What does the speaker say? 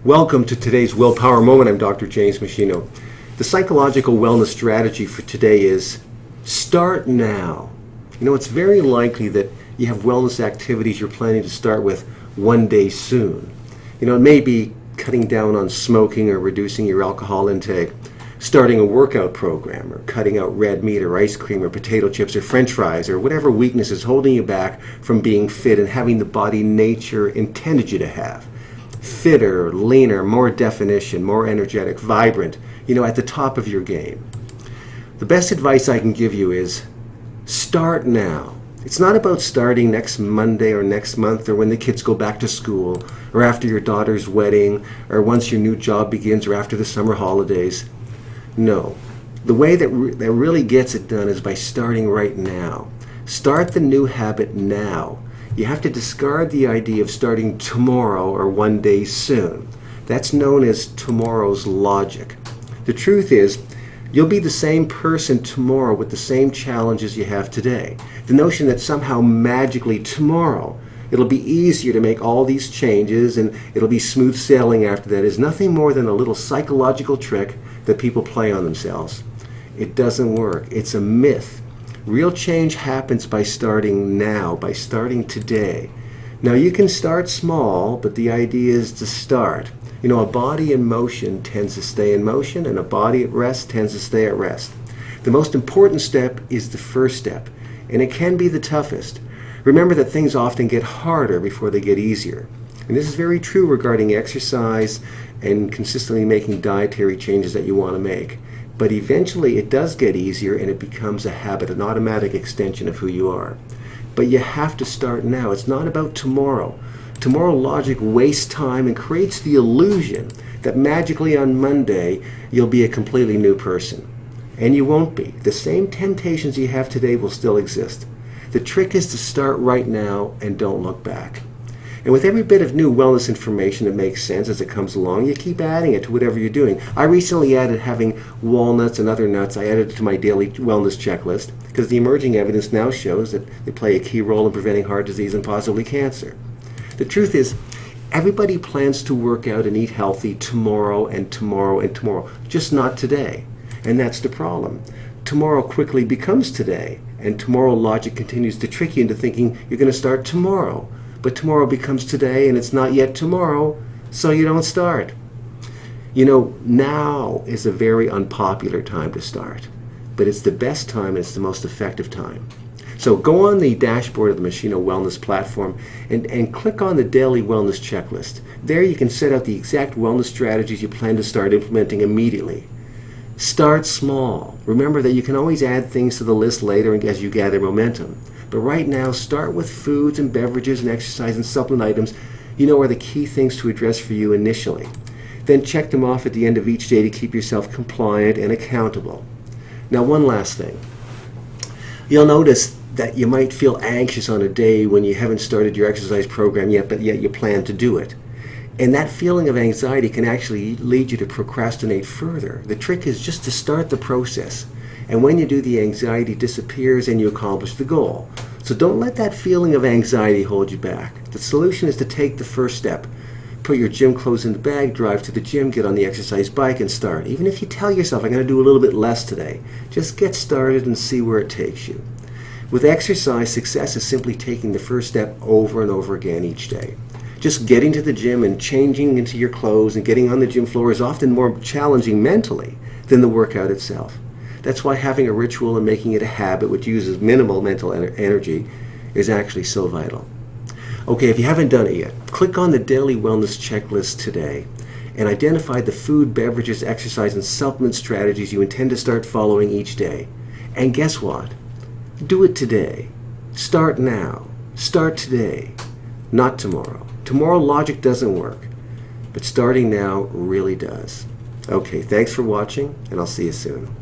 Welcome to today's Willpower Moment. I'm Dr. James Meschino. The psychological wellness strategy for today is start now. You know, it's very likely that you have wellness activities you're planning to start with one day soon. You know, it may be cutting down on smoking or reducing your alcohol intake, starting a workout program, or cutting out red meat or ice cream or potato chips or french fries or whatever weakness is holding you back from being fit and having the body nature intended you to have. Fitter, leaner, more definition, more energetic, vibrant, you know, at the top of your game. The best advice I can give you is start now. It's not about starting next Monday or next month or when the kids go back to school or after your daughter's wedding or once your new job begins or after the summer holidays. No. The way that really gets it done is by starting right now. Start the new habit now. You have to discard the idea of starting tomorrow or one day soon. That's known as tomorrow's logic. The truth is, you'll be the same person tomorrow with the same challenges you have today. The notion that somehow magically tomorrow it'll be easier to make all these changes and it'll be smooth sailing after that is nothing more than a little psychological trick that people play on themselves. It doesn't work. It's a myth. Real change happens by starting now, by starting today. Now you can start small, but the idea is to start. You know, a body in motion tends to stay in motion, and a body at rest tends to stay at rest. The most important step is the first step, and it can be the toughest. Remember that things often get harder before they get easier. And this is very true regarding exercise and consistently making dietary changes that you want to make. But eventually it does get easier and it becomes a habit, an automatic extension of who you are. But you have to start now. It's not about tomorrow. Tomorrow logic wastes time and creates the illusion that magically on Monday you'll be a completely new person. And you won't be. The same temptations you have today will still exist. The trick is to start right now and don't look back. And with every bit of new wellness information that makes sense as it comes along, you keep adding it to whatever you're doing. I recently added having walnuts and other nuts. I added it to my daily wellness checklist because the emerging evidence now shows that they play a key role in preventing heart disease and possibly cancer. The truth is, everybody plans to work out and eat healthy tomorrow and tomorrow and tomorrow, just not today. And that's the problem. Tomorrow quickly becomes today, and tomorrow logic continues to trick you into thinking you're going to start tomorrow. But tomorrow becomes today and it's not yet tomorrow, so you don't start. You know, now is a very unpopular time to start, but it's the best time and it's the most effective time. So go on the dashboard of the Meschino Wellness platform and click on the Daily Wellness Checklist. There you can set out the exact wellness strategies you plan to start implementing immediately. Start small. Remember that you can always add things to the list later as you gather momentum. But right now, start with foods and beverages and exercise and supplement items you know are the key things to address for you initially. Then check them off at the end of each day to keep yourself compliant and accountable. Now, one last thing. You'll notice that you might feel anxious on a day when you haven't started your exercise program yet, but yet you plan to do it. And that feeling of anxiety can actually lead you to procrastinate further. The trick is just to start the process. And when you do, the anxiety disappears and you accomplish the goal. So don't let that feeling of anxiety hold you back. The solution is to take the first step. Put your gym clothes in the bag, drive to the gym, get on the exercise bike and start. Even if you tell yourself, I'm going to do a little bit less today, just get started and see where it takes you. With exercise, success is simply taking the first step over and over again each day. Just getting to the gym and changing into your clothes and getting on the gym floor is often more challenging mentally than the workout itself. That's why having a ritual and making it a habit which uses minimal mental energy is actually so vital. Okay, if you haven't done it yet, click on the Daily Wellness Checklist today and identify the food, beverages, exercise, and supplement strategies you intend to start following each day. And guess what? Do it today. Start now. Start today, not tomorrow. Tomorrow logic doesn't work, but starting now really does. Okay, thanks for watching, and I'll see you soon.